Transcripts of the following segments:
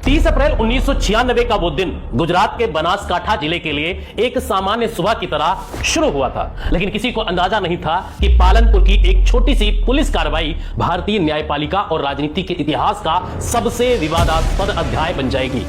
30 अप्रैल 1996 का वो दिन गुजरात के बनासकांठा जिले के लिए एक सामान्य सुबह की तरह शुरू हुआ था, लेकिन किसी को अंदाजा नहीं था कि पालनपुर की एक छोटी सी पुलिस कार्रवाई भारतीय न्यायपालिका और राजनीति के इतिहास का सबसे विवादास्पद अध्याय बन जाएगी।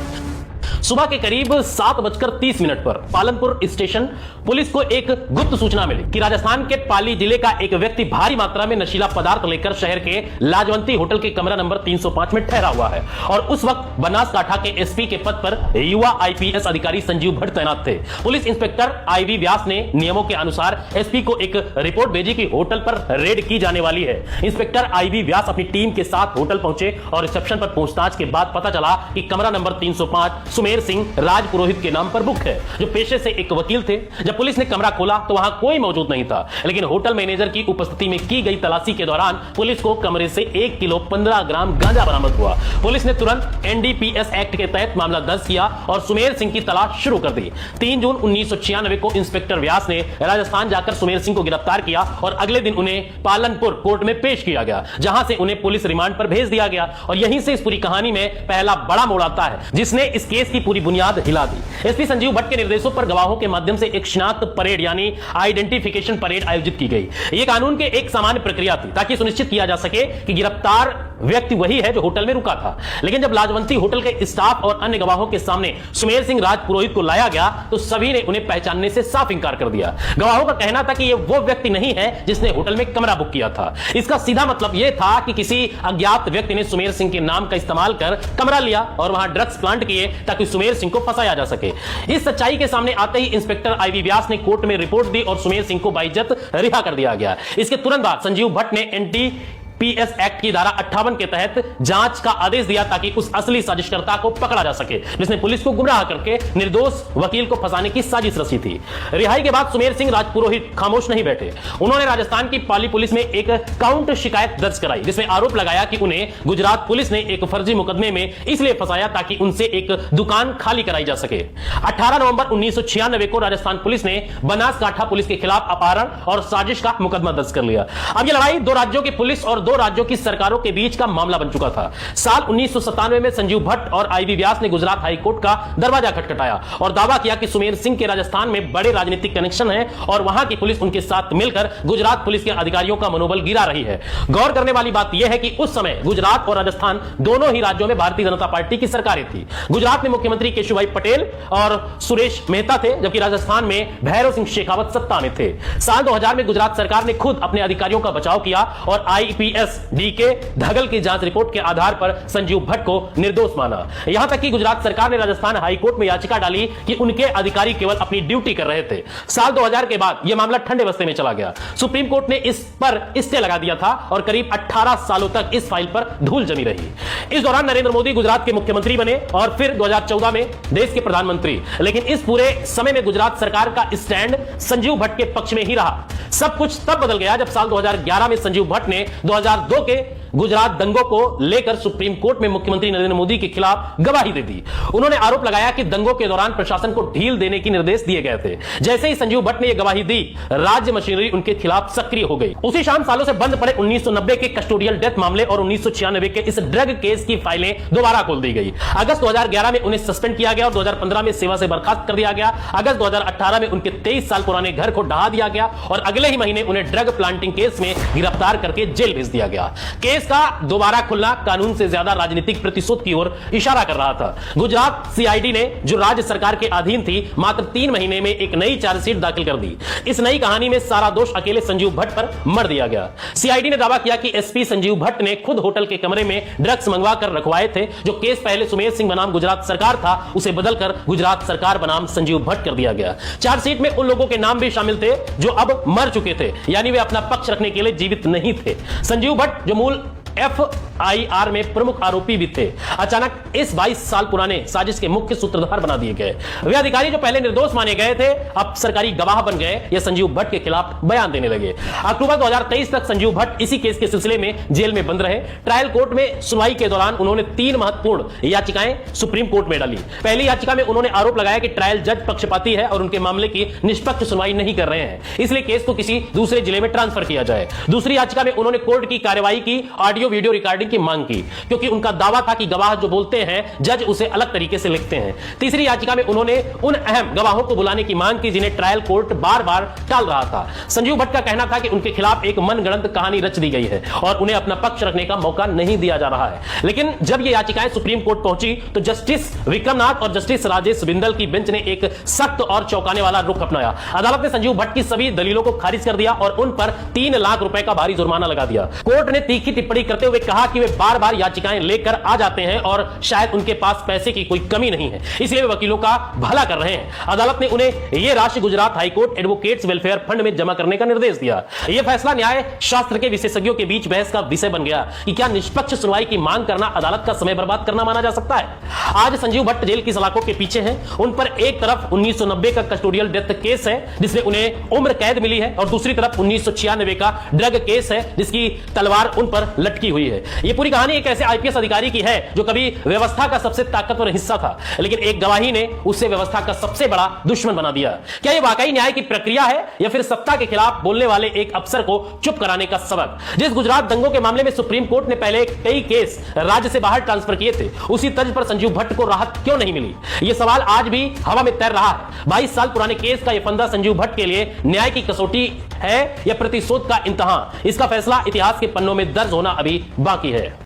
सुबह के करीब 7:30 पर पालनपुर स्टेशन पुलिस को एक गुप्त सूचना मिली कि राजस्थान के पाली जिले का एक व्यक्ति भारी मात्रा में नशीला पदार्थ लेकर शहर के लाजवंती होटल के कमरा नंबर 305 में ठहरा हुआ है और उस वक्त बनासकांठा के एसपी के पद पर युवा आईपीएस अधिकारी संजीव भट्ट तैनात थे। पुलिस इंस्पेक्टर आईवी व्यास ने नियमों के अनुसार एसपी को एक रिपोर्ट भेजी कि होटल पर रेड की जाने वाली है। इंस्पेक्टर आईवी व्यास अपनी टीम के साथ होटल पहुंचे और रिसेप्शन पर पूछताछ के बाद पता चला कि कमरा नंबर 305 सुमेर सिंह राज पुरोहित के नाम पर बुक है, जो पेशे से एक वकील थे। जब पुलिस ने कमरा खोला तो वहां कोई मौजूद नहीं था, लेकिन होटल मैनेजर की उपस्थिति में की गई तलाशी के दौरान पुलिस को कमरे से 1 किलो 15 ग्राम गांजा बरामद हुआ। पुलिस ने तुरंत एनडीपीएस एक्ट के तहत मामला दर्ज किया और सुमेर सिंह की तलाश शुरू कर दी। 3 जून 1996 को इंस्पेक्टर व्यास ने राजस्थान जाकर सुमेर सिंह को गिरफ्तार किया और अगले दिन उन्हें पालनपुर कोर्ट में पेश किया गया, जहां से उन्हें पुलिस रिमांड पर भेज दिया गया। और यहीं से इस पूरी कहानी में पहला बड़ा मोड़ आता है, जिसने इस केस की पूरी बुनियाद हिला दी। एसपी संजीव भट्ट के निर्देशों पर गवाहों के माध्यम से एक शिनाख्त परेड यानी आइडेंटिफिकेशन परेड आयोजित की गई। यह कानून के एक सामान्य प्रक्रिया थी ताकि सुनिश्चित किया जा सके कि गिरफ्तार व्यक्ति वही है जो होटल में रुका था। लेकिन जब लाजवंती होटल के स्टाफ और अन्य गवाहों के सामने सुमेर सिंह राज पुरोहित को लाया गया तो सभी ने उन्हें पहचानने से साफ इंकार कर दिया। गवाहों का कहना था कि यह वो व्यक्ति नहीं है जिसने होटल में कमरा बुक किया था। इसका सीधा मतलब यह था कि किसी अज्ञात व्यक्ति ने सुमेर सिंह के नाम का इस्तेमाल कर कमरा लिया और वहां ड्रग्स प्लांट किए ताकि सुमेर सिंह को फंसाया जा सके। इस सच्चाई के सामने आते ही इंस्पेक्टर आईवी व्यास ने कोर्ट में रिपोर्ट दी और सुमेर सिंह को बाइज्जत रिहा कर दिया गया। इसके तुरंत बाद संजीव भट्ट ने एनडीपीएस एक्ट की धारा 58 के तहत जांच का आदेश दिया ताकि उस असली साजिशकर्ता को पकड़ा जा सके, जिसने पुलिस को गुमराह करके निर्दोष वकील को फंसाने की साजिश रची थी। रिहाई के बाद सुमेर सिंह राजपुरोहित खामोश नहीं बैठे। उन्होंने राजस्थान की पाली पुलिस में एक काउंट शिकायत दर्ज कराई, जिसमें आरोप लगाया कि उन्हें गुजरात पुलिस ने एक फर्जी मुकदमे में इसलिए फंसाया ताकि उनसे एक दुकान खाली कराई जा सके। 18 नवंबर 1996 को राजस्थान पुलिस ने बनासकांठा पुलिस के खिलाफ अपहरण और साजिश का मुकदमा दर्ज कर लिया। अब यह लड़ाई 2 राज्यों की पुलिस और 2 राज्यों की सरकारों के बीच का मामला बन चुका था। साल 1997 में संजीव भट्ट और आईवी व्यास ने गुजरात हाई कोर्ट का दरवाजा खटखटाया और दावा किया कि सुमेर सिंह के राजस्थान में बड़े राजनीतिक कनेक्शन हैं और वहां की पुलिस उनके साथ मिलकर गुजरात पुलिस के अधिकारियों का मनोबल गिरा रही है। गौर करने वाली बात यह है कि उस समय गुजरात और राजस्थान दोनों ही राज्यों में भारतीय जनता पार्टी की सरकारें थी। गुजरात में मुख्यमंत्री केशुभाई पटेल और सुरेश मेहता थे, जबकि राजस्थान में भैरव सिंह शेखावत सत्ता में थे। साल 2000 में गुजरात सरकार ने खुद अपने अधिकारियों का बचाव किया और आईपीएस डीके धगल की जांच रिपोर्ट के आधार पर संजीव भट्ट को निर्दोष माना। यहां तक कि गुजरात सरकार ने राजस्थान हाई कोर्ट में याचिका डाली कि उनके अधिकारी केवल अपनी ड्यूटी कर रहे थे। साल 2000 के बाद यह मामला ठंडे बस्ते में चला गया। सुप्रीम कोर्ट ने इस पर स्टे लगा दिया था और करीब 18 सालों तक इस फाइल पर धूल जमी रही। इस दौरान नरेंद्र मोदी गुजरात के मुख्यमंत्री बने और फिर 2014 में देश के प्रधानमंत्री। लेकिन इस पूरे समय में गुजरात सरकार का स्टैंड संजीव भट्ट के पक्ष में ही रहा। सब कुछ तब बदल गया जब साल 2011 में संजीव भट्ट ने 2002 के गुजरात दंगों को लेकर सुप्रीम कोर्ट में मुख्यमंत्री नरेंद्र मोदी के खिलाफ गवाही दे दी। उन्होंने आरोप लगाया कि दंगों के दौरान प्रशासन को ढील देने की निर्देश दिए गए थे। जैसे ही संजीव भट्ट ने यह गवाही दी, राज्य मशीनरी उनके खिलाफ सक्रिय हो गई। उसी शाम सालों से बंद पड़े 1990 के कस्टोडियल डेथ मामले और 1996 के इस ड्रग केस की फाइलें दोबारा खोल दी गई। अगस्त 2011 में उन्हें सस्पेंड किया गया और 2015 में सेवा से बर्खास्त कर दिया गया। अगस्त 2018 में उनके 23 साल पुराने घर को ढहा दिया गया और अगले ही महीने उन्हें ड्रग प्लांटिंग केस में गिरफ्तार करके जेल भेज दिया गया। केस का दोबारा खुलना कानून से ज्यादा राजनीतिक प्रतिशोध की ओर इशारा कर रहा था। गुजरात सीआईडी ने, जो राज्य सरकार के अधीन थी, मात्र 3 महीने में एक नई चार्जशीट दाखिल कर दी। इस नई कहानी में सारा दोष अकेले संजीव भट्ट पर मढ़ दिया गया। सीआईडी ने दावा किया कि एसपी संजीव भट्ट ने खुद होटल के कमरे में ड्रग्स मंगवा कर रखवाए थे। जो केस पहले सुमेर सिंह बनाम गुजरात सरकार था, उसे बदलकर गुजरात सरकार बनाम संजीव भट्ट कर दिया गया। चार्जशीट में उन लोगों के नाम भी शामिल थे जो अब मर चुके थे, यानी वे अपना पक्ष रखने के लिए जीवित नहीं थे। संजीव भट्ट, जो मूल FIR में प्रमुख आरोपी भी थे, अचानक इस 22 साल पुराने साजिश के मुख्य सूत्रधार बना दिए गए। वे अधिकारी जो पहले निर्दोष माने गए थे, अब सरकारी गवाह बन गए या संजीव भट्ट के खिलाफ बयान देने लगे। अक्टूबर 2023 तक संजीव भट्ट इसी केस के सिलसिले में जेल में बंद रहे। ट्रायल कोर्ट में सुनवाई के दौरान उन्होंने 3 महत्वपूर्ण याचिकाएं सुप्रीम कोर्ट में डाली। पहली याचिका में उन्होंने आरोप लगाया कि ट्रायल जज पक्षपाती है और उनके मामले की निष्पक्ष सुनवाई नहीं कर रहे हैं, इसलिए केस को किसी दूसरे जिले में ट्रांसफर किया जाए। दूसरी याचिका में उन्होंने कोर्ट की कार्रवाई की ऑडियो ऑडियो वीडियो रिकॉर्डिंग की मांग की, क्योंकि उनका दावा था कि गवाह जो बोलते हैं जज उसे अलग तरीके से लिखते हैं। तीसरी याचिका में उन्होंने उन अहम गवाहों को बुलाने की मांग की जिन्हें ट्रायल कोर्ट बार बार टाल रहा था। संजीव भट्ट का कहना था कि उनके खिलाफ एक मनगढ़ंत कहानी रच दी गई है और उन्हें अपना पक्ष रखने का मौका नहीं दिया जा रहा है। लेकिन जब ये याचिकाएं सुप्रीम कोर्ट पहुंची तो जस्टिस विक्रमनाथ और जस्टिस राजेश बिंदल की बेंच ने एक सख्त और चौंकाने वाला रुख अपनाया। अदालत ने संजीव भट्ट की सभी दलीलों को खारिज कर दिया और उन पर 3 लाख रुपए का भारी जुर्माना लगा दिया। कोर्ट ने तीखी टिप्पणी करते हुए कहा कि वे बार बार याचिकाएं लेकर आ जाते हैं और शायद उनके पास पैसे की कोई कमी नहीं है, इसलिए वे वकीलों का भला कर रहे हैं। अदालत ने उन्हें यह राशि Gujarat high court advocates welfare fund में जमा करने का निर्देश दिया। यह फैसला न्याय शास्त्र के विशेषज्ञों के बीच बहस का विषय बन गया कि क्या निष्पक्ष सुनवाई की मांग करना अदालत का समय बर्बाद करना माना जा सकता है। आज संजीव भट्ट जेल की सलाखों के पीछे हैं। उन पर एक तरफ 1990 का कस्टोडियल डेथ केस है जिसमें उन्हें उम्र कैद मिली है और दूसरी तरफ 1996 का ड्रग केस है जिसकी तलवार उन पर लटकी हुई है। यह पूरी कहानी एक ऐसे आईपीएस अधिकारी की है जो कभी व्यवस्था का सबसे ताकतवर हिस्सा था, लेकिन एक गवाही ने उसे व्यवस्था का सबसे बड़ा दुश्मन बना दिया। क्या यह वाकई न्याय की प्रक्रिया है या फिर सत्ता के खिलाफ बोलने वाले एक अफसर को चुप कराने का सबक? जिस गुजरात दंगों के मामले में सुप्रीम कोर्ट ने पहले कई केस राज्य से बाहर ट्रांसफर किए थे, उसी तर्ज पर संजीव भट्ट को राहत क्यों नहीं मिली? यह सवाल आज भी हवा में तैर रहा है। 22 साल पुराने केस का यह फंदा संजीव भट्ट के लिए न्याय की कसौटी है या प्रतिशोध का इम्तिहान? इसका फैसला इतिहास के पन्नों में दर्ज होना अभी बाकी है।